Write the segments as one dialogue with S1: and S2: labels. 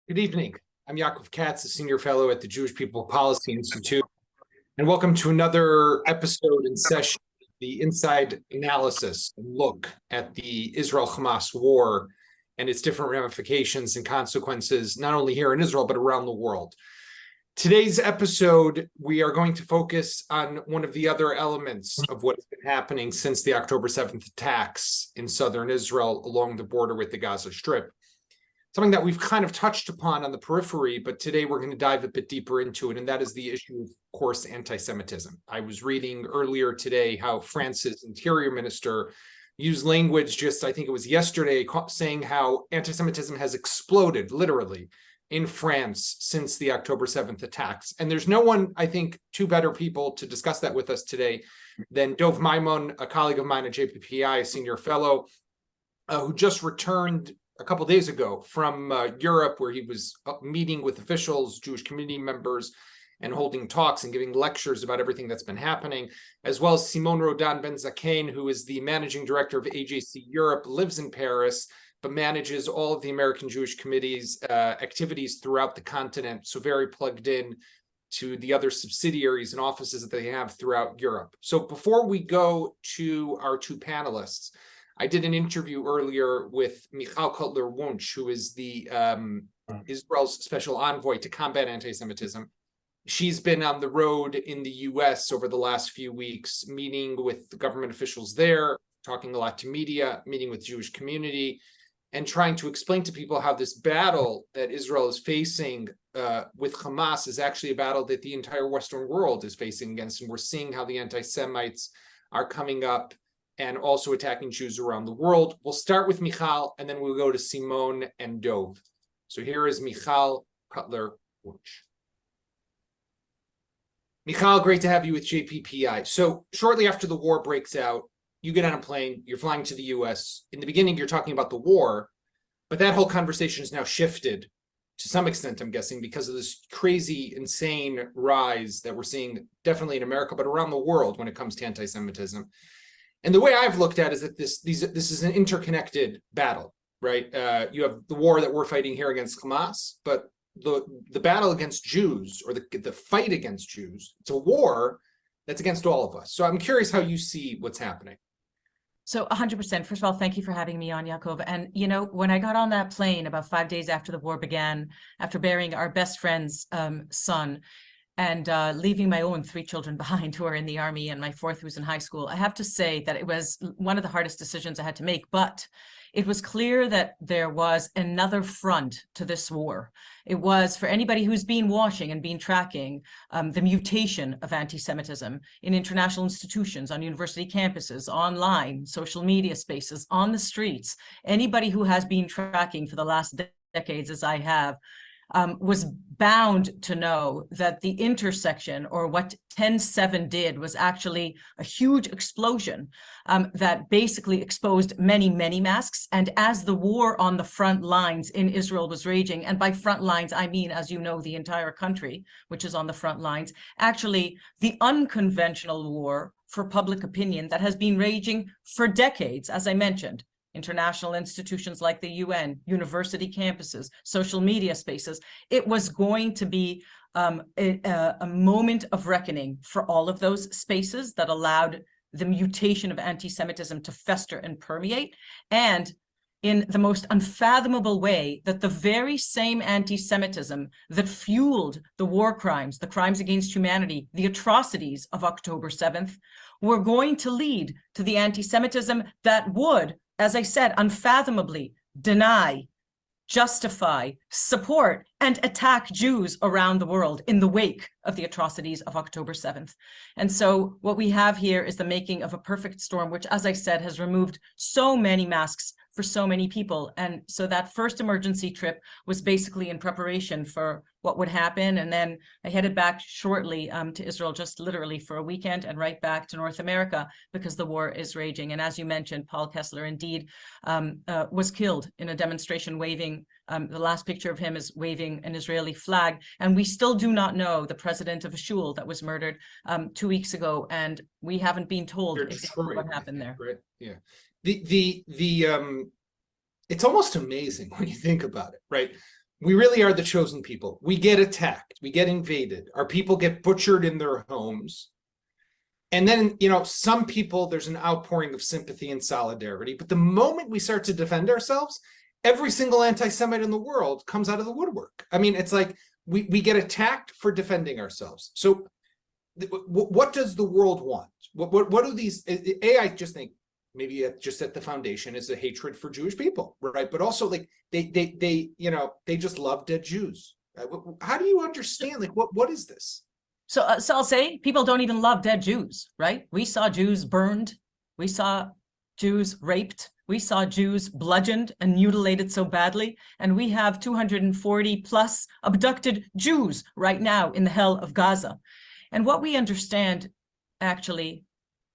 S1: Good evening. I'm Yaakov Katz, a senior fellow at the Jewish People Policy Institute, and welcome to another episode and session of the Inside Analysis and look at the Israel-Hamas war and its different ramifications and consequences, not only here in Israel, but around the world. Today's episode, we are going to focus on one of the other elements of what has been happening since the October 7th attacks in southern Israel along the border with the Gaza Strip. Something that we've kind of touched upon on the periphery, but today we're going to dive a bit deeper into it, and that is the issue of course, anti-Semitism. I was reading earlier today how France's interior minister used language just, I think it was yesterday, saying how anti-Semitism has exploded, literally, in France since the October 7th attacks. And there's no one, I think, two better people to discuss that with us today than Dov Maimon, a colleague of mine at JPPI, a senior fellow, who just returned a couple of days ago from Europe, where he was meeting with officials, Jewish community members, and holding talks and giving lectures about everything that's been happening, as well as Simone Rodan Ben Zakane, who is the managing director of AJC Europe, lives in Paris, but manages all of the American Jewish Committee's activities throughout the continent, so very plugged in to the other subsidiaries and offices that they have throughout Europe. So before we go to our two panelists, I did an interview earlier with Michal Cotler, who is the Israel's special envoy to combat anti-Semitism. She's been on the road in the US over the last few weeks, meeting with the government officials there, talking a lot to media, meeting with Jewish community, and trying to explain to people how this battle that Israel is facing with Hamas is actually a battle that the entire Western world is facing against. And we're seeing how the anti-Semites are coming up and also attacking Jews around the world. We'll start with Michal, and then we'll go to Simone and Dov. So here is Michal Cotler. Michal, great to have you with JPPI. So shortly after the war breaks out, you get on a plane, you're flying to the US. In the beginning, you're talking about the war, but that whole conversation has now shifted to some extent, I'm guessing, because of this crazy, insane rise that we're seeing definitely in America, but around the world when it comes to anti-Semitism. And the way I've looked at it is that this is an interconnected battle, right? You have the war that we're fighting here against Hamas, but the battle against Jews, or the fight against Jews, it's a war that's against all of us. So I'm curious how you see what's happening.
S2: So 100%. First of all, thank you for having me on, Yaakov. And, you know, when I got on that plane about 5 days after the war began, after burying our best friend's son, and leaving my own 3 children behind who are in the army and my 4th who's in high school, I have to say that it was one of the hardest decisions I had to make. But it was clear that there was another front to this war. It was, for anybody who's been watching and been tracking the mutation of anti-Semitism in international institutions, on university campuses, online, social media spaces, on the streets, anybody who has been tracking for the last decades, as I have, was bound to know that the intersection, or what 10/7 did, was actually a huge explosion that basically exposed many, many masks. And as the war on the front lines in Israel was raging, and by front lines, I mean, as you know, the entire country, which is on the front lines, actually the unconventional war for public opinion that has been raging for decades, as I mentioned. International institutions like the UN, university campuses, social media spaces. It was going to be a moment of reckoning for all of those spaces that allowed the mutation of anti-Semitism to fester and permeate, and in the most unfathomable way, that the very same anti-Semitism that fueled the war crimes, the crimes against humanity, the atrocities of October 7th, were going to lead to the anti-Semitism that would, as I said, unfathomably deny, justify, support, and attack Jews around the world in the wake of the atrocities of October 7th. And so what we have here is the making of a perfect storm, which, as I said, has removed so many masks for so many people. And so that first emergency trip was basically in preparation for what would happen. And then I headed back shortly to Israel, just literally for a weekend, and right back to North America because the war is raging. And as you mentioned, Paul Kessler indeed was killed in a demonstration waving. The last picture of him is waving an Israeli flag. And we still do not know the president of a shul that was murdered 2 weeks ago. And we haven't been told exactly what happened there.
S1: Right. Yeah. It's almost amazing when you think about it, right? we really are the chosen people. We get attacked, we get invaded, our people get butchered in their homes. And then, some people, there's an outpouring of sympathy and solidarity. But the moment we start to defend ourselves, every single anti-Semite in the world comes out of the woodwork. I mean, it's like we get attacked for defending ourselves. So what does the world want? What do these, I just think maybe just at the foundation is a hatred for Jewish people, right? But also like they just love dead Jews. How do you understand, like, what is this?
S2: So I'll say people don't even love dead Jews, right? We saw Jews burned. We saw Jews raped. We saw Jews bludgeoned and mutilated so badly. And we have 240 plus abducted Jews right now in the hell of Gaza. And what we understand actually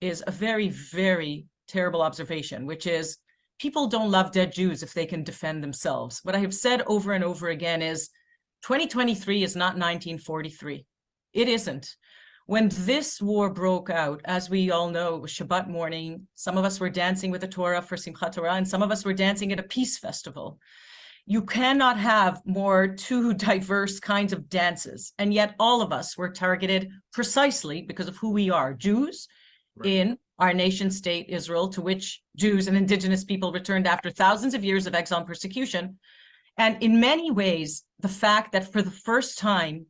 S2: is a very, very terrible observation, which is people don't love dead Jews if they can defend themselves. What I have said over and over again is 2023 is not 1943. It isn't. When this war broke out, as we all know, it was Shabbat morning. Some of us were dancing with the Torah for Simchat Torah, and some of us were dancing at a peace festival. You cannot have more two diverse kinds of dances. And yet all of us were targeted precisely because of who we are, Jews in our nation state, Israel, to which Jews and indigenous people returned after thousands of years of exile and persecution. And in many ways, the fact that for the first time,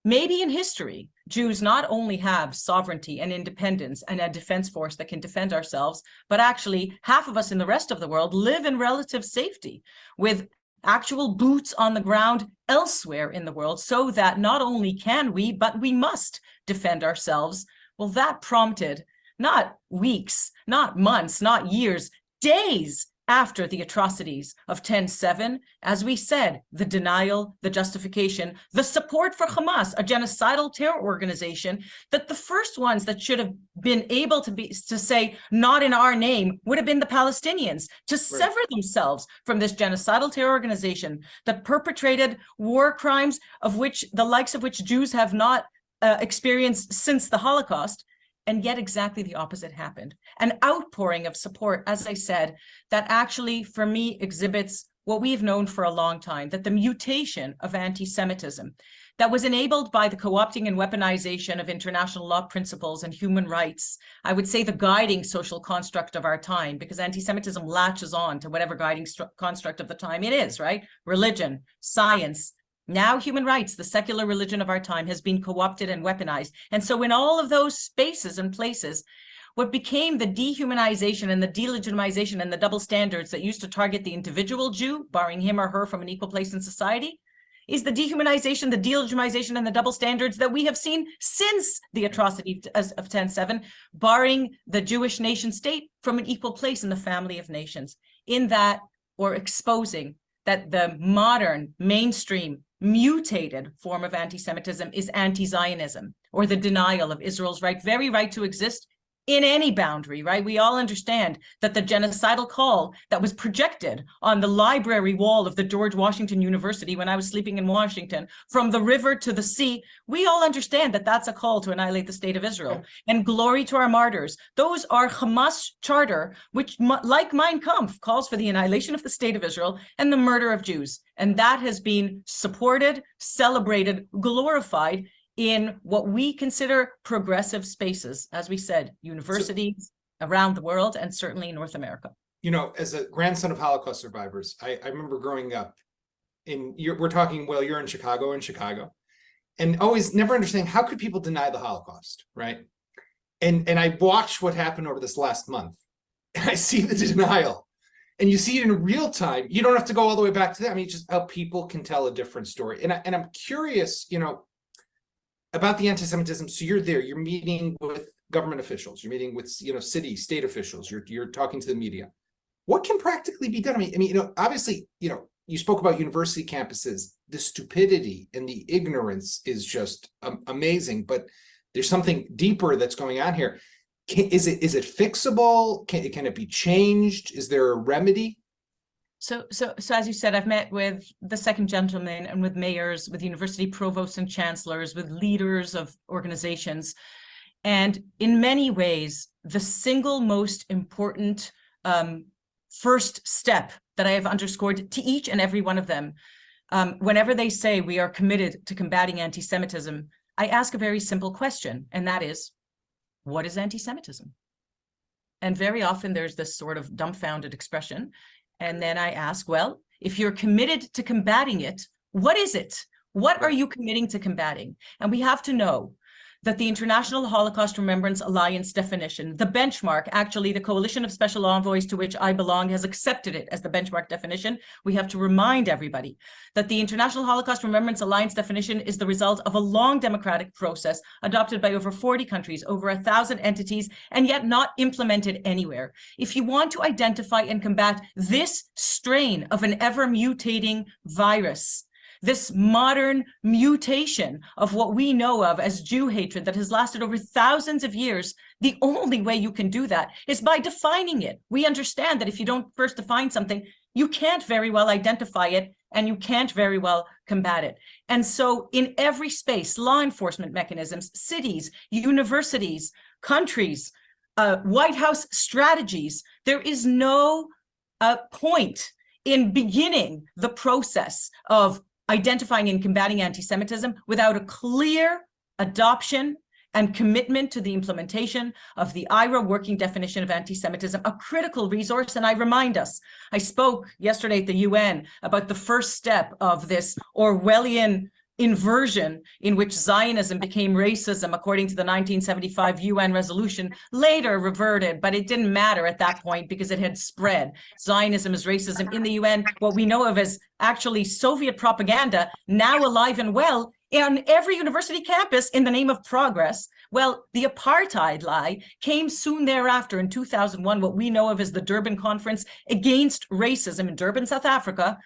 S2: maybe in history, Jews not only have sovereignty and independence and a defense force that can defend ourselves, but actually half of us in the rest of the world live in relative safety with actual boots on the ground elsewhere in the world, so that not only can we, but we must defend ourselves. Well, that prompted not weeks, not months, not years, days after the atrocities of 10/7, as we said, the denial, the justification, the support for Hamas, a genocidal terror organization, that the first ones that should have been able to say, not in our name, would have been the Palestinians, to sever themselves from this genocidal terror organization that perpetrated war crimes of which the likes of which Jews have not experienced since the Holocaust. And yet exactly the opposite happened. An outpouring of support, as I said, that actually, for me, exhibits what we've known for a long time, that the mutation of anti-Semitism that was enabled by the co-opting and weaponization of international law principles and human rights, I would say the guiding social construct of our time, because anti-Semitism latches on to whatever guiding construct of the time it is, right? Religion, science, now human rights, the secular religion of our time, has been co-opted and weaponized. And so in all of those spaces and places, what became the dehumanization and the delegitimization and the double standards that used to target the individual Jew, barring him or her from an equal place in society, is the dehumanization, the delegitimization, and the double standards that we have seen since the atrocity of 10/7, barring the Jewish nation state from an equal place in the family of nations. In that, or exposing that the modern, mainstream, mutated form of anti-Semitism is anti-Zionism, or the denial of Israel's very right to exist in any boundary, right? We all understand that the genocidal call that was projected on the library wall of the George Washington University when I was sleeping in Washington, from the river to the sea, we all understand that that's a call to annihilate the state of Israel. And glory to our martyrs. Those are Hamas charter, which, like Mein Kampf, calls for the annihilation of the state of Israel and the murder of Jews. And that has been supported, celebrated, glorified in what we consider progressive spaces, as we said, universities around the world, and certainly in North America.
S1: As a grandson of Holocaust survivors, I remember growing up we're talking, well, you're in Chicago, and always never understanding how could people deny the Holocaust, right? And I watched what happened over this last month, and I see the denial, and you see it in real time. You don't have to go all the way back to that. I mean, just how people can tell a different story. And I'm curious, about the anti-Semitism. So you're there, you're meeting with government officials, you're meeting with, city, state officials, you're talking to the media. What can practically be done? I mean, obviously, you spoke about university campuses. The stupidity and the ignorance is just amazing, but there's something deeper that's going on here. Is it fixable? Can it be changed? Is there a remedy?
S2: So as you said, I've met with the second gentleman and with mayors, with university provosts and chancellors, with leaders of organizations. And in many ways, the single most important first step that I have underscored to each and every one of them whenever they say we are committed to combating anti-Semitism, I ask a very simple question, and that is, what is anti-Semitism? And very often there's this sort of dumbfounded expression. And then I ask, well, if you're committed to combating it, what is it? What are you committing to combating? And we have to know that the International Holocaust Remembrance Alliance definition, the benchmark, actually the coalition of special envoys to which I belong has accepted it as the benchmark definition. We have to remind everybody that the International Holocaust Remembrance Alliance definition is the result of a long democratic process adopted by over 40 countries, over 1,000 entities, and yet not implemented anywhere. If you want to identify and combat this strain of an ever mutating virus, this modern mutation of what we know of as Jew hatred that has lasted over thousands of years, the only way you can do that is by defining it. We understand that if you don't first define something, you can't very well identify it and you can't very well combat it. And so in every space, law enforcement mechanisms, cities, universities, countries, White House strategies, there is no point in beginning the process of identifying and combating anti-Semitism without a clear adoption and commitment to the implementation of the IHRA working definition of anti-Semitism, a critical resource. And I remind us, I spoke yesterday at the UN about the first step of this Orwellian inversion in which Zionism became racism, according to the 1975 UN resolution, later reverted, but it didn't matter at that point because it had spread. Zionism is racism in the UN, what we know of as actually Soviet propaganda, now alive and well on every university campus in the name of progress. Well, the apartheid lie came soon thereafter in 2001, what we know of as the Durban Conference Against Racism in Durban, South Africa.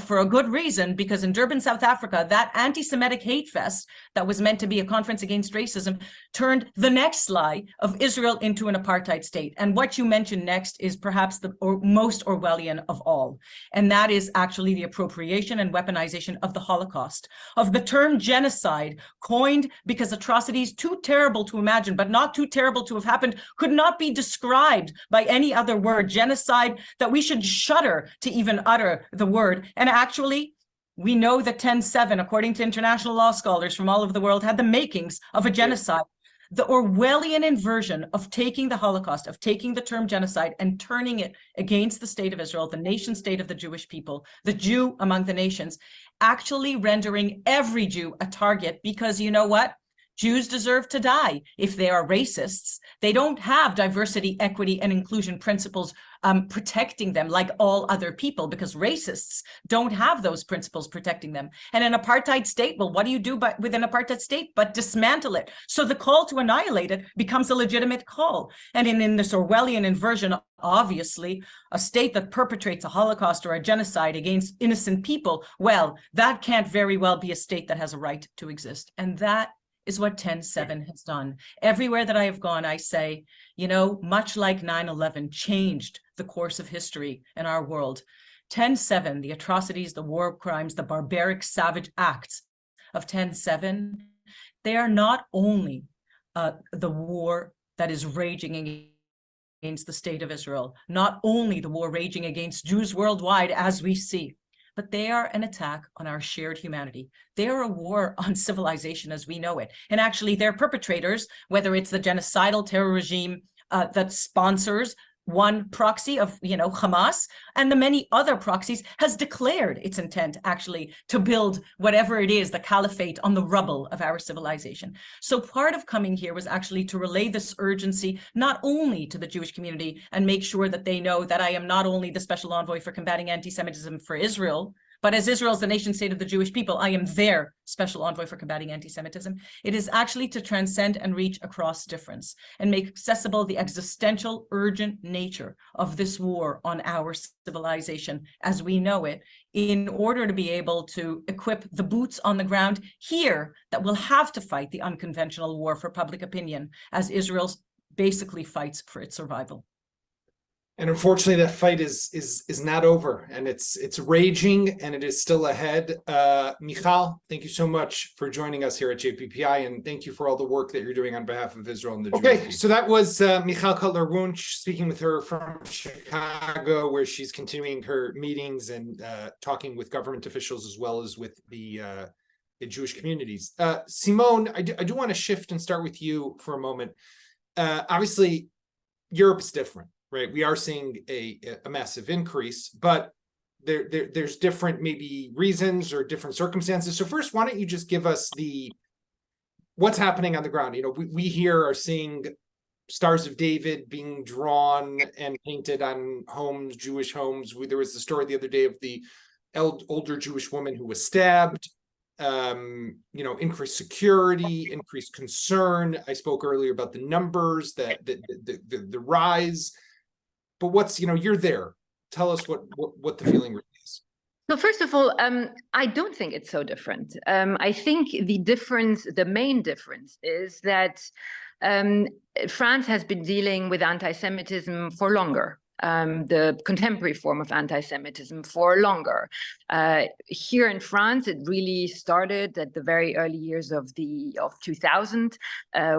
S2: For a good reason, because in Durban, South Africa, that anti-Semitic hate fest that was meant to be a conference against racism turned the next lie of Israel into an apartheid state. And what you mentioned next is perhaps the most Orwellian of all. And that is actually the appropriation and weaponization of the Holocaust, of the term genocide, coined because atrocities too terrible to imagine, but not too terrible to have happened, could not be described by any other word. Genocide that we should shudder to even utter the word. And actually, we know that 10/7, according to international law scholars from all over the world, had the makings of a genocide. The Orwellian inversion of taking the Holocaust, of taking the term genocide and turning it against the state of Israel, the nation state of the Jewish people, the Jew among the nations, actually rendering every Jew a target, because you know what? Jews deserve to die if they are racists. They don't have diversity, equity, and inclusion principles protecting them like all other people, because racists don't have those principles protecting them. And an apartheid state, well, what do you do with an apartheid state but dismantle it? So the call to annihilate it becomes a legitimate call. And in this Orwellian inversion, obviously, a state that perpetrates a Holocaust or a genocide against innocent people, well, that can't very well be a state that has a right to exist. And that is what 10/7 has done. Everywhere that I have gone, I say, much like 9/11 changed the course of history in our world, 10/7, the atrocities, the war crimes, the barbaric, savage acts of 10/7, they are not only the war that is raging against the state of Israel, not only the war raging against Jews worldwide as we see, but they are an attack on our shared humanity. They are a war on civilization as we know it. And actually, their perpetrators, whether it's the genocidal terror regime that sponsors one proxy of, Hamas, and the many other proxies, has declared its intent actually to build whatever it is, the caliphate, on the rubble of our civilization. So part of coming here was actually to relay this urgency, not only to the Jewish community and make sure that they know that I am not only the special envoy for combating anti-Semitism for Israel, but as Israel's the nation state of the Jewish people, I am their special envoy for combating anti-Semitism. It is actually to transcend and reach across difference and make accessible the existential, urgent nature of this war on our civilization as we know it, in order to be able to equip the boots on the ground here that will have to fight the unconventional war for public opinion as Israel basically fights for its survival.
S1: And unfortunately, that fight is not over, and it's raging, and it is still ahead. Michal, thank you so much for joining us here at JPPI, and thank you for all the work that you're doing on behalf of Israel and the Jewish people. So that was Michal Cotler Wunsch speaking with her from Chicago, where she's continuing her meetings and talking with government officials as well as with the Jewish communities. Simone, I do want to shift and start with you for a moment. Obviously, Europe's different. Right, we are seeing a massive increase, but there's different maybe reasons or different circumstances. So first, why don't you just give us what's happening on the ground? You know, we here are seeing Stars of David being drawn and painted on homes, Jewish homes. There was the story the other day of the older Jewish woman who was stabbed. You know, increased security, increased concern. I spoke earlier about the numbers, the rise. But what's, you know, you're there. Tell us what the feeling really is.
S3: So first of all, I don't think it's so different. I think the main difference is that France has been dealing with anti-Semitism for longer. The contemporary form of anti-Semitism for longer. Here in France, it really started at the very early years of 2000,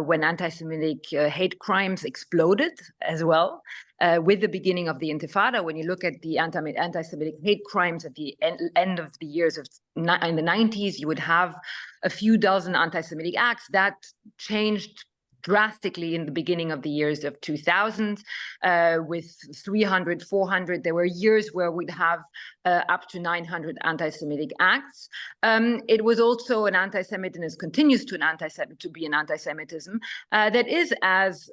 S3: when anti-Semitic hate crimes exploded as well. With the beginning of the Intifada, when you look at the anti-Semitic hate crimes at the end of the years in the 90s, you would have a few dozen anti-Semitic acts. That changed drastically in the beginning of the years of 2000, with 300, 400. There were years where we'd have up to 900 anti-Semitic acts. It was also an anti-Semitism, and continues to be an anti-Semitism that is, as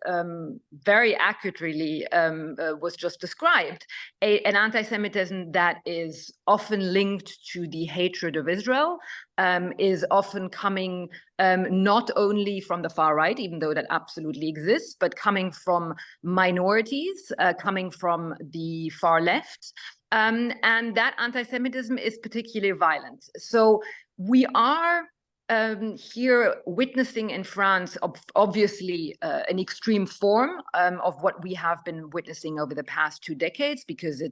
S3: very accurately was just described, an anti-Semitism that is often linked to the hatred of Israel, is often coming not only from the far right, even though that absolutely exists, but coming from minorities, coming from the far left. And that anti-Semitism is particularly violent. So we are here witnessing in France, obviously, an extreme form of what we have been witnessing over the past 2 decades, because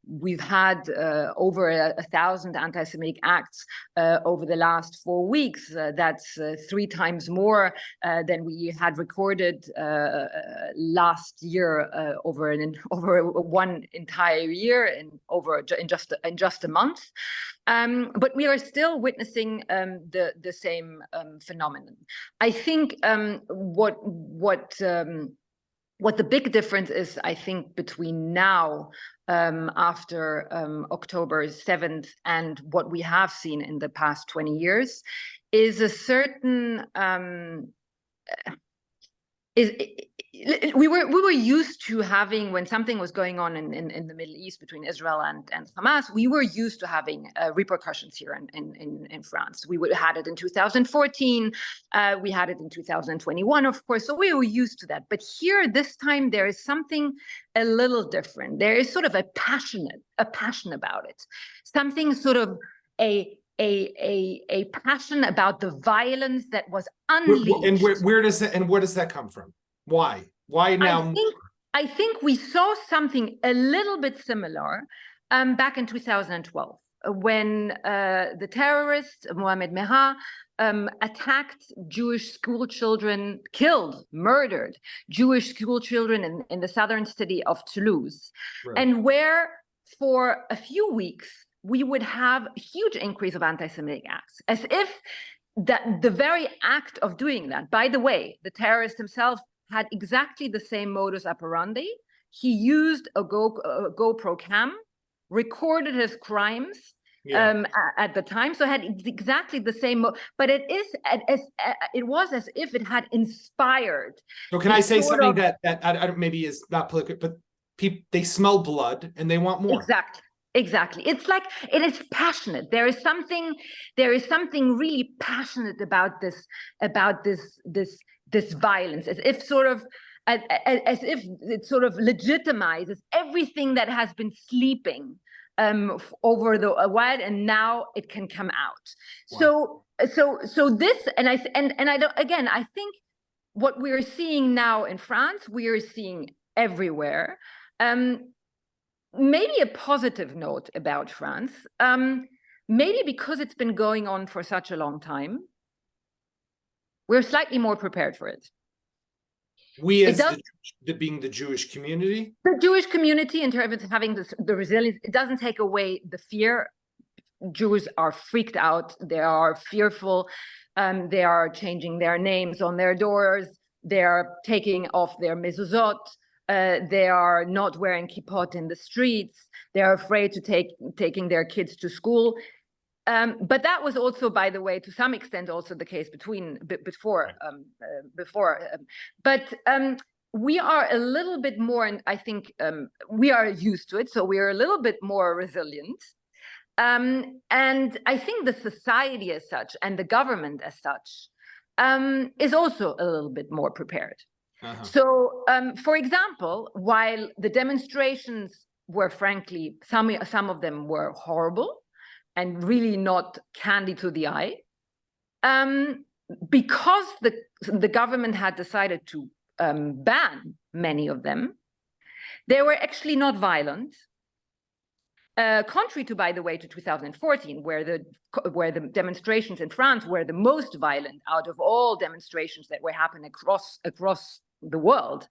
S3: we've had over 1,000 anti-Semitic acts over the last 4 weeks. That's 3 times more than we had recorded last year over one entire year in just a month. But we are still witnessing the same phenomenon. I think what the big difference is, I think, between now, after October 7th, and what we have seen in the past 20 years, is a certain we were used to having, when something was going on in the Middle East between Israel and Hamas, we were used to having repercussions here in France. We had it in 2014, we had it in 2021, of course, so we were used to that. But here, this time, there is something a little different. There is sort of a passion about it, something sort of a passion about the violence that was unleashed.
S1: And where does that, and what does that come from? Why now?
S3: I think we saw something a little bit similar back in 2012, when the terrorist Mohamed Merah attacked Jewish school children, murdered Jewish school children in the southern city of Toulouse, right. And where for a few weeks we would have a huge increase of anti-Semitic acts, as if that the very act of doing that, by the way, the terrorist himself had exactly the same modus operandi. He used a GoPro cam, recorded his crimes at the time, so had exactly the same. But it was as if it had inspired. So
S1: can I say something that maybe is not political, but they smell blood and they want more.
S3: Exactly. It's like, it is passionate. There is something really passionate about this violence, as if it sort of legitimizes everything that has been sleeping over a while, and now it can come out. Wow. So this, and I don't, again, I think what we are seeing now in France, we are seeing everywhere. Maybe a positive note about France, maybe because it's been going on for such a long time, we're slightly more prepared for it.
S1: We as being the Jewish community?
S3: The Jewish community, in terms of having the resilience, it doesn't take away the fear. Jews are freaked out. They are fearful. They are changing their names on their doors. They are taking off their mezuzot. They are not wearing kippot in the streets. They are afraid to taking their kids to school. But that was also, by the way, to some extent, also the case before. But we are a little bit more, and I think we are used to it. So we are a little bit more resilient. And I think the society as such and the government as such is also a little bit more prepared. So, for example, while the demonstrations were, frankly, some of them were horrible and really not candy to the eye, because the government had decided to ban many of them, they were actually not violent. Contrary to, by the way, to 2014, where the demonstrations in France were the most violent out of all demonstrations that were happening across the world.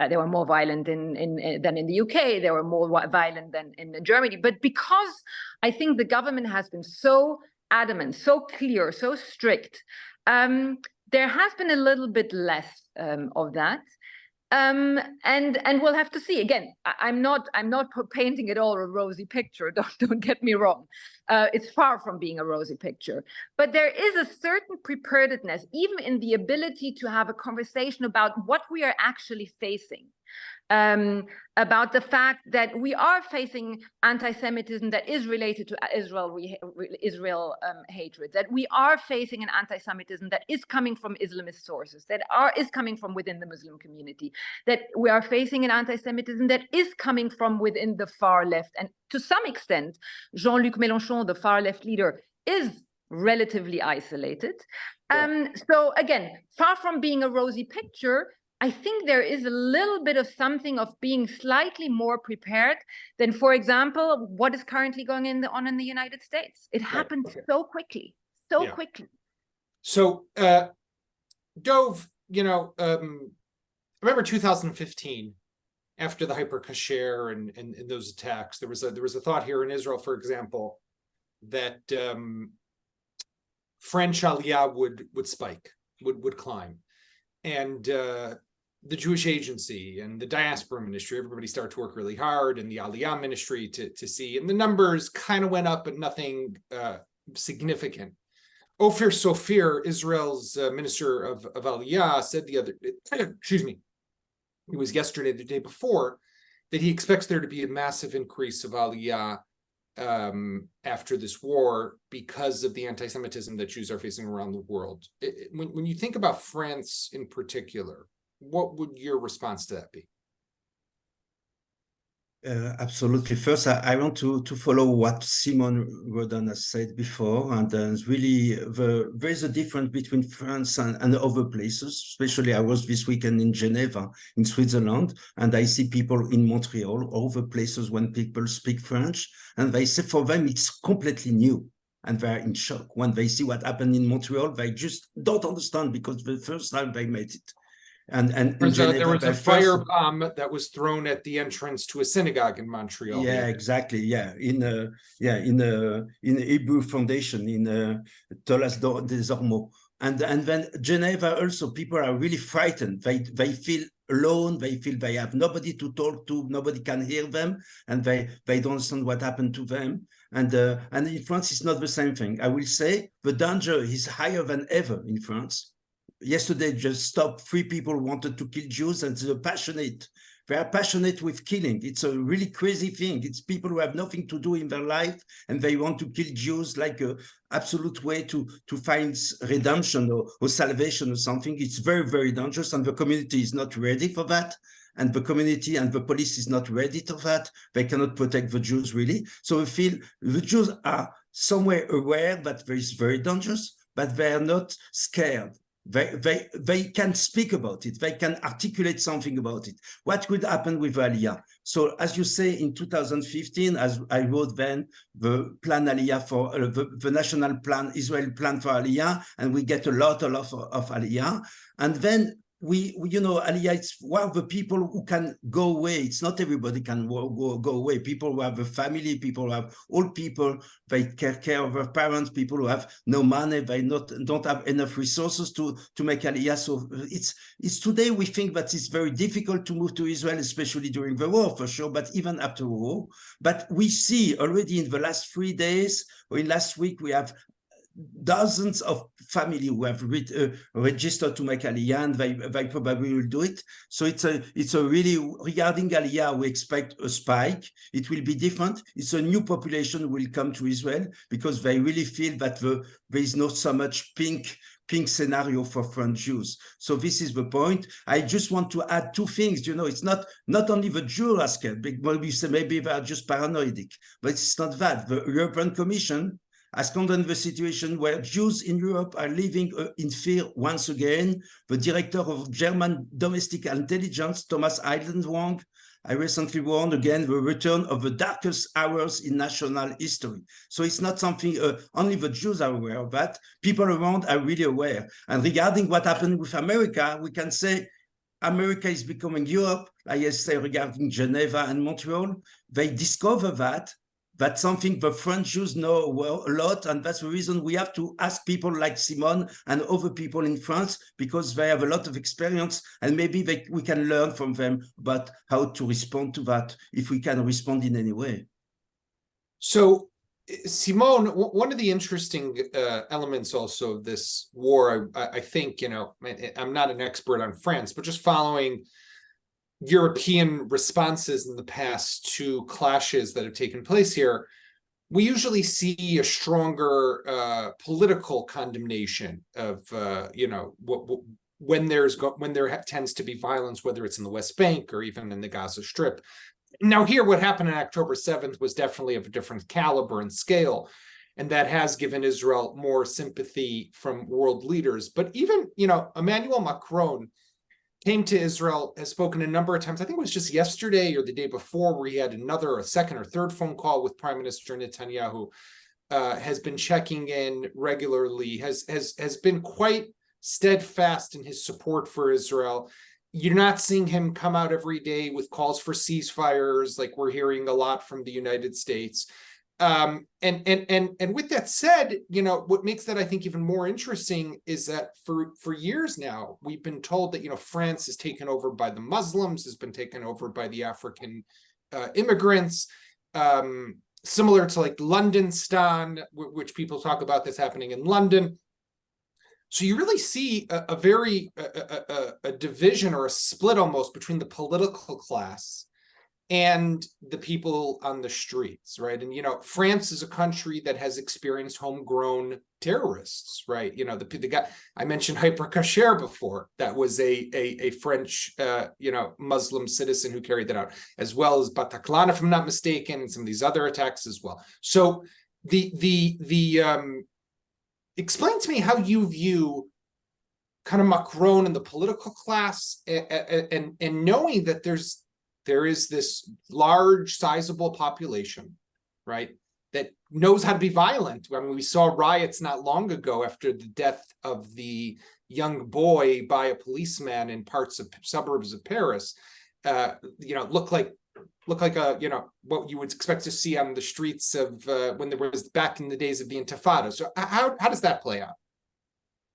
S3: They were more violent than in the UK. They were more violent than in Germany. But because I think the government has been so adamant, so clear, so strict, there has been a little bit less of that. And we'll have to see. Again, I'm not painting it all a rosy picture. Don't get me wrong. It's far from being a rosy picture. But there is a certain preparedness, even in the ability to have a conversation about what we are actually facing. About the fact that we are facing anti-Semitism that is related to Israel hatred, that we are facing an anti-Semitism that is coming from Islamist sources, that is coming from within the Muslim community, that we are facing an anti-Semitism that is coming from within the far left. And to some extent, Jean-Luc Mélenchon, the far left leader, is relatively isolated. So again, far from being a rosy picture, I think there is a little bit of something of being slightly more prepared than, for example, what is currently going on in the United States. It happened so quickly, quickly.
S1: So, Dov, I remember 2015, after the Hyper Kasher and those attacks, there was a thought here in Israel, for example, that French Aliyah would spike, would climb, and the Jewish Agency and the Diaspora Ministry, everybody started to work really hard, and the Aliyah Ministry to see, and the numbers kind of went up, but nothing significant. Ofer Sofir, Israel's Minister of Aliyah, said it was yesterday, the day before, that he expects there to be a massive increase of Aliyah after this war because of the anti-Semitism that Jews are facing around the world. When you think about France in particular, what would your response to that be?
S4: Absolutely. First, I want to follow what Simon Rodin has said before, and really there is a difference between France and other places. Especially, I was this weekend in Geneva, in Switzerland, and I see people in Montreal, other places when people speak French, and they say for them it's completely new. And they're in shock when they see what happened in Montreal. They just don't understand because the first time they made it. And in Geneva,
S1: there was a firebomb that was thrown at the entrance to a synagogue in Montreal.
S4: Yeah, exactly. Yeah, in Hebrew Foundation in Tolas des Ormeaux, and then Geneva also. People are really frightened. They feel alone. They feel they have nobody to talk to. Nobody can hear them, and they don't understand what happened to them. And in France, it's not the same thing. I will say the danger is higher than ever in France. Yesterday, just stopped 3 people wanted to kill Jews, and they're passionate. They are passionate with killing. It's a really crazy thing. It's people who have nothing to do in their life, and they want to kill Jews like an absolute way to find redemption or salvation or something. It's very, very dangerous, and the community is not ready for that. And the community and the police is not ready for that. They cannot protect the Jews, really. So we feel the Jews are somewhere aware that there is very dangerous, but they are not scared. They can speak about it. They can articulate something about it. What could happen with Aliyah? So as you say, in 2015, as I wrote then, the plan Aliyah for the national plan, Israel plan for Aliyah, and we get a lot of Aliyah. And then we Aliyah, it's one of the people who can go away. It's not everybody can go away. People who have a family, people who have old people, they take care of their parents, people who have no money, they don't have enough resources to make Aliyah. So it's today we think that it's very difficult to move to Israel, especially during the war, for sure, but even after the war. But we see already in the last 3 days, or in last week, we have dozens of families who have registered to make Aliyah, and they probably will do it. So it's a really, regarding Aliyah, we expect a spike. It will be different. It's a new population who will come to Israel because they really feel that there is not so much pink scenario for French Jews. So this is the point. I just want to add 2 things. It's not only the Jews are scared, maybe they are just paranoid, but it's not that. The European Commission has condemned the situation where Jews in Europe are living in fear once again. The director of German domestic intelligence, Thomas Eilenwang, I recently warned again the return of the darkest hours in national history. So it's not something only the Jews are aware of that. People around are really aware. And regarding what happened with America, we can say America is becoming Europe. Like I say regarding Geneva and Montreal, they discover that. That's something the French Jews know well, a lot, and that's the reason we have to ask people like Simone and other people in France, because they have a lot of experience, and maybe we can learn from them about how to respond to that, if we can respond in any way.
S1: So, Simone, one of the interesting elements also of this war, I think, I'm not an expert on France, but just following European responses in the past to clashes that have taken place here, we usually see a stronger political condemnation of when there tends to be violence, whether it's in the West Bank or even in the Gaza Strip. Now here, what happened on October 7th was definitely of a different caliber and scale, and that has given Israel more sympathy from world leaders. But even, Emmanuel Macron came to Israel, has spoken a number of times. I think it was just yesterday or the day before, where he had a second or third phone call with Prime Minister Netanyahu, has been checking in regularly, has been quite steadfast in his support for Israel. You're not seeing him come out every day with calls for ceasefires like we're hearing a lot from the United States. And with that said, what makes that, I think, even more interesting is that for years now, we've been told that, France is taken over by the Muslims, has been taken over by the African immigrants, similar to like London-stan, which people talk about this happening in London. So you really see a very division or a split almost between the political class and the people on the streets, right? And, France is a country that has experienced homegrown terrorists, right? The guy, I mentioned Hyper Kasher before, that was a French, Muslim citizen who carried that out, as well as Bataclan, if I'm not mistaken, and some of these other attacks as well. So explain to me how you view kind of Macron and the political class, and knowing that there is this large, sizable population, right, that knows how to be violent. I mean, we saw riots not long ago after the death of the young boy by a policeman in parts of suburbs of Paris. Look like what you would expect to see on the streets of when there was back in the days of the Intifada. So how does that play out?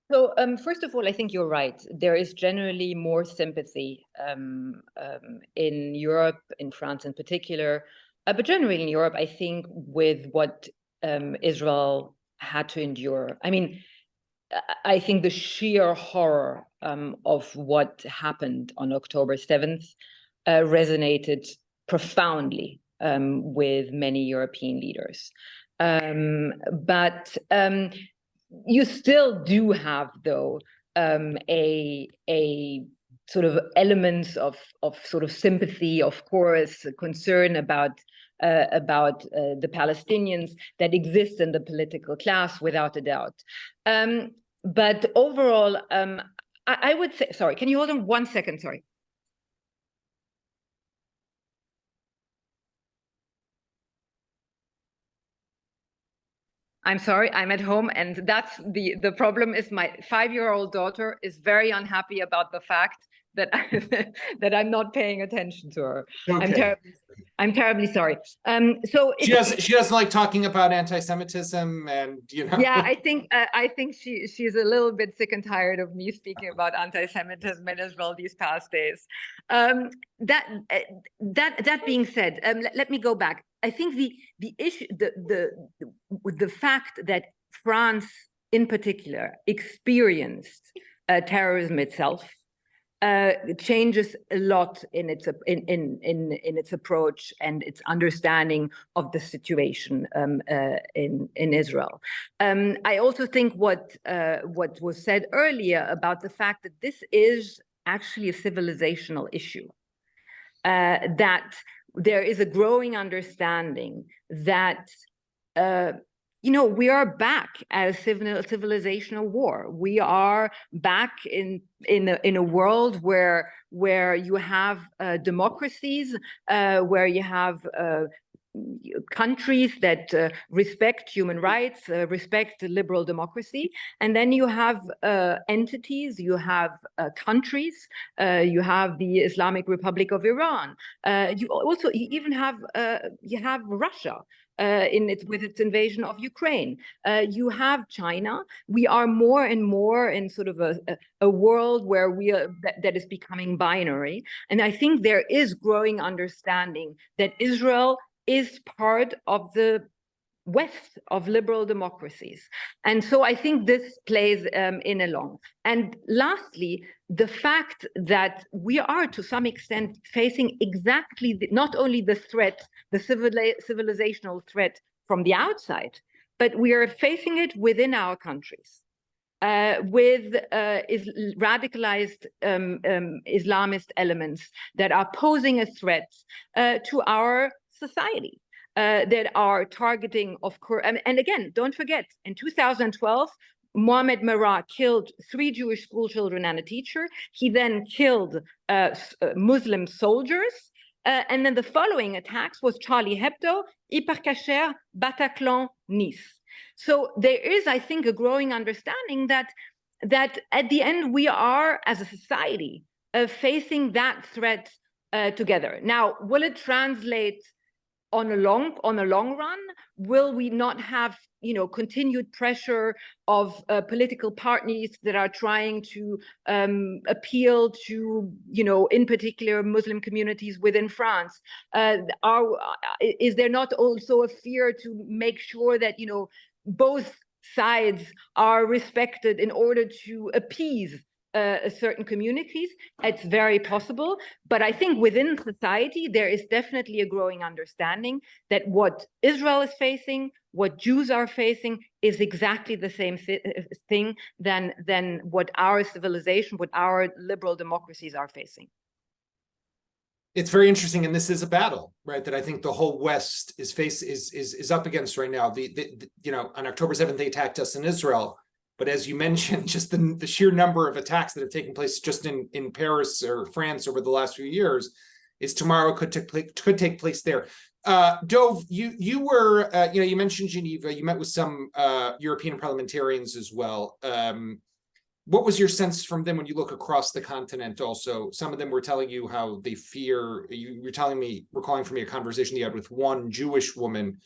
S3: So first of all, I think you're right. There is generally more sympathy in Europe, in France in particular, but generally in Europe, I think, with what Israel had to endure. I mean, I think the sheer horror of what happened on October 7th resonated profoundly with many European leaders. But you still do have, though, a sort of elements of sort of sympathy, of course, concern about the Palestinians that exist in the political class, without a doubt. But overall, I would say, sorry, can you hold on 1 second? Sorry. I'm sorry, I'm at home, and that's the problem is my 5-year-old daughter is very unhappy about the fact that that I'm not paying attention to her.
S1: Okay.
S3: I'm terribly sorry. So
S1: she doesn't like talking about anti-Semitism, and
S3: Yeah, I think she's a little bit sick and tired of me speaking about anti-Semitism in Israel these past days. That being said, let me go back. I think the issue, the fact that France in particular experienced terrorism itself changes a lot in its approach and its understanding of the situation in Israel. I also think what was said earlier about the fact that this is actually a civilizational issue, that there is a growing understanding that we are back at a civilizational war. We are back in a world where you have democracies, where you have countries that respect human rights, respect liberal democracy, and then you have entities, you have countries, you have the Islamic Republic of Iran. You even have Russia. With its invasion of Ukraine. You have China. We are more and more in sort of a world where that is becoming binary. And I think there is growing understanding that Israel is part of the West of liberal democracies. And so I think this plays in along. And lastly, the fact that we are to some extent facing exactly not only the threat, the civilizational threat from the outside, but we are facing it within our countries. With radicalized Islamist elements that are posing a threat to our society. That are targeting, of course, and again, don't forget, in 2012, Mohammed Merah killed 3 Jewish school children and a teacher. He then killed Muslim soldiers. And then the following attacks was Charlie Hebdo, Hypercacher, Bataclan, Nice. So there is, I think, a growing understanding that at the end, we are, as a society, facing that threat together. Now, will it translate on a long run? Will we not have continued pressure of political parties that are trying to appeal to in particular Muslim communities within France? Is there not also a fear to make sure that both sides are respected in order to appease certain communities? It's very possible, but I think within society there is definitely a growing understanding that what Israel is facing, what Jews are facing, is exactly the same thing than what our civilization, what our liberal democracies are facing.
S1: It's very interesting, and this is a battle, right? That I think the whole West is up against right now. On October 7th they attacked us in Israel. But as you mentioned, just the sheer number of attacks that have taken place just in Paris or France over the last few years is tomorrow could take place there. Dov, you were, you mentioned Geneva. You met with some European parliamentarians as well. What was your sense from them when you look across the continent? Also, some of them were telling you how they fear. You were recalling from me a conversation you had with one Jewish woman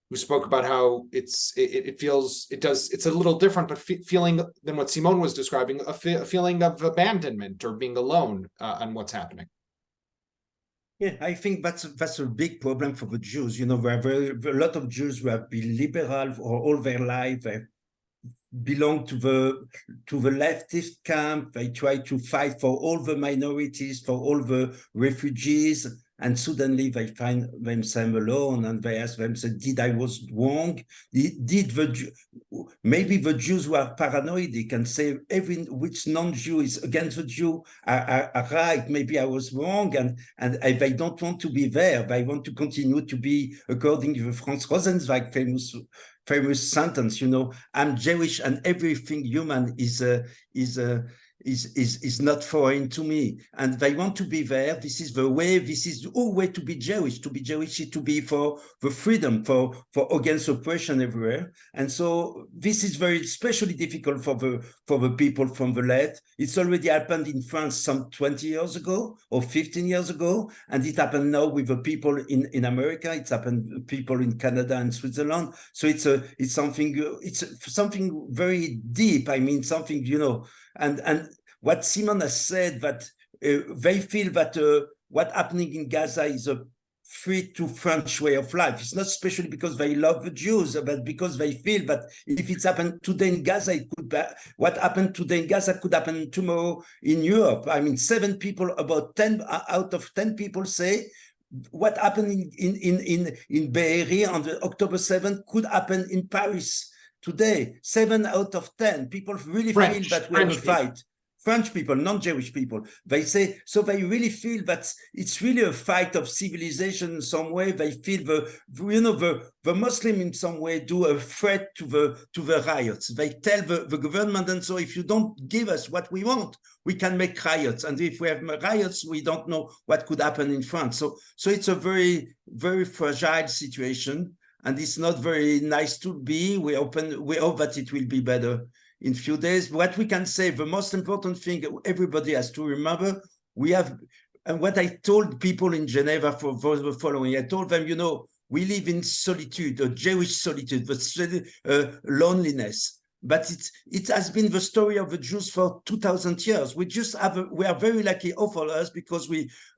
S1: who spoke about how it's a little different, but feeling than what Simone was describing, a feeling of abandonment or being alone on what's happening.
S4: Yeah, I think that's a big problem for the Jews. There are a lot of Jews who have been liberal for all their life. They belong to the leftist camp. They try to fight for all the minorities, for all the refugees. and suddenly they find themselves alone, and they ask themselves, did I was wrong? Maybe the Jews were paranoid, they can say which non-Jew is against the Jew are right, maybe I was wrong, and they don't want to be there, they want to continue to be, according to the Franz Rosenzweig famous sentence, I'm Jewish and everything human is not foreign to me, and they want to be there. This is the way. This is the way to be Jewish. To be Jewish is to be for the freedom, for against oppression everywhere. And so this is very especially difficult for the people from the left. It's already happened in France some 20 years ago or 15 years ago, and it happened now with the people in America. It's happened with people in Canada and Switzerland. So it's something very deep. I mean, something And what Simon has said, that they feel that what's happening in Gaza is a free to French way of life. It's not especially because they love the Jews, but because they feel that if it's happened today in Gaza, what happened today in Gaza could happen tomorrow in Europe. I mean, about 10 out of 10 people say what happened in Beirut on October 7th could happen in Paris today. 7 out of 10 people really feel that we have a fight. French people, non-Jewish people, they say, so they really feel that it's really a fight of civilization in some way. They feel the Muslim in some way do a threat to the riots. They tell the government, and so if you don't give us what we want, we can make riots. And if we have riots, we don't know what could happen in France. So it's a very, very fragile situation. And it's not very nice to be. We hope that it will be better in a few days. What we can say, the most important thing everybody has to remember, and what I told people in Geneva for the following, I told them, we live in solitude, a Jewish solitude, loneliness. But it has been the story of the Jews for 2,000 years. We are very lucky for us because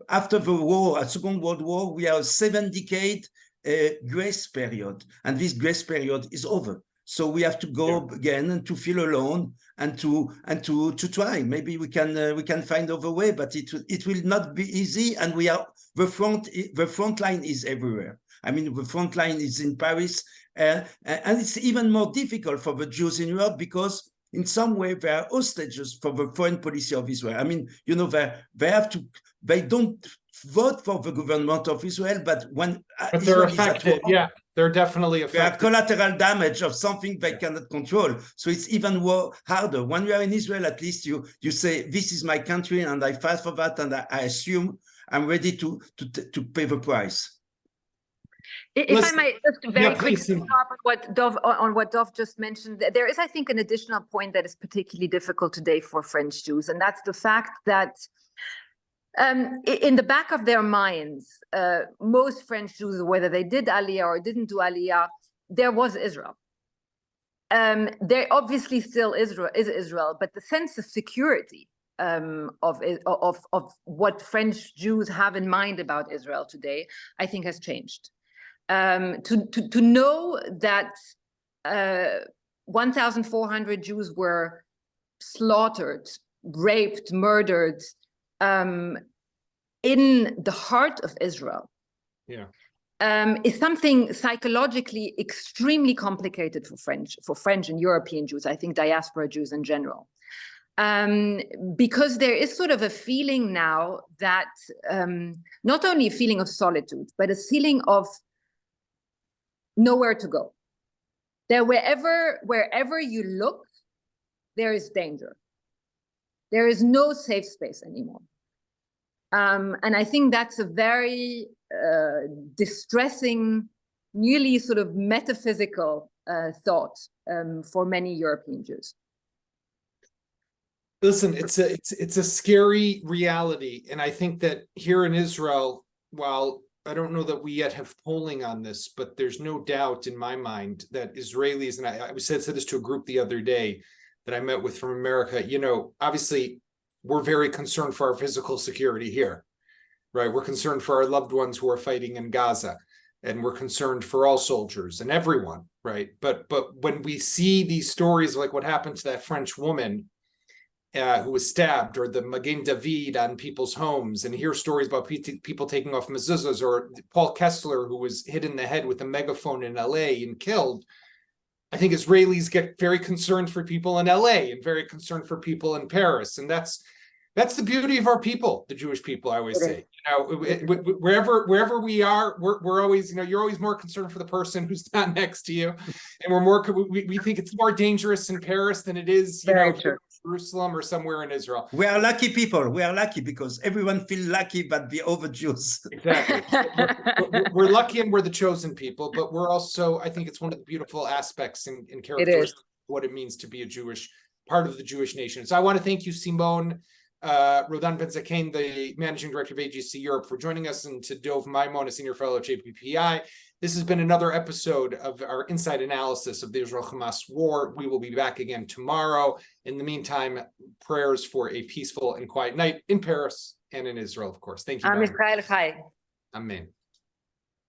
S4: after the war, Second World War, we are a 7-decade grace period, and this grace period is over. So we have to go again and to feel alone and to try. Maybe we can find other way, but it will not be easy. And the front line is everywhere. I mean, the front line is in Paris, and it's even more difficult for the Jews in Europe because in some way they are hostages for the foreign policy of Israel. I mean, they don't vote for the government of Israel, but
S1: they're affected. Yeah, they're definitely affected.
S4: They have collateral damage of something they cannot control. So it's even harder. When you are in Israel, at least you say, this is my country and I fight for that, and I assume I'm ready to pay the price.
S3: If I might just very quickly on what Dov just mentioned, there is, I think, an additional point that is particularly difficult today for French Jews, and that's the fact that in the back of their minds, most French Jews, whether they did Aliyah or didn't do Aliyah, there was Israel. There obviously still is Israel, but the sense of security of what French Jews have in mind about Israel today, I think, has changed. To know that 1,400 Jews were slaughtered, raped, murdered in the heart of Israel, is something psychologically extremely complicated for French and European Jews, I think diaspora Jews in general. Because there is sort of a feeling now that not only a feeling of solitude, but a feeling of nowhere to go. That wherever you look, there is danger. There is no safe space anymore. And I think that's a very distressing, nearly sort of metaphysical thought for many European Jews.
S1: Listen, it's a scary reality. And I think that here in Israel, while I don't know that we yet have polling on this, but there's no doubt in my mind that Israelis, and I said this to a group the other day that I met with from America, obviously we're very concerned for our physical security here, right? We're concerned for our loved ones who are fighting in Gaza, and we're concerned for all soldiers and everyone, right? But when we see these stories like what happened to that French woman, who was stabbed, or the Magen David on people's homes, and hear stories about people taking off mezuzahs, or Paul Kessler, who was hit in the head with a megaphone in LA and killed. I think Israelis get very concerned for people in LA and very concerned for people in Paris. And that's the beauty of our people, the Jewish people, I always say. Wherever we are, we're always, you're always more concerned for the person who's not next to you. And we think it's more dangerous in Paris than it is, Jerusalem or somewhere in Israel.
S4: We are lucky people. We are lucky because everyone feels lucky but the over Jews.
S1: Exactly. we're lucky and we're the chosen people, but we're also, I think it's one of the beautiful aspects and characteristics of what it means to be a Jewish part of the Jewish nation. So I want to thank you, Simone Rodan Ben-Zakein, the Managing Director of AGC Europe, for joining us, and to Dov Maimon, a Senior Fellow at JPPI. This has been another episode of our Inside Analysis of the Israel-Hamas war. We will be back again tomorrow. In the meantime, prayers for a peaceful and quiet night in Paris and in Israel, of course. Thank you.
S3: Am Israel Chai.
S1: Amen.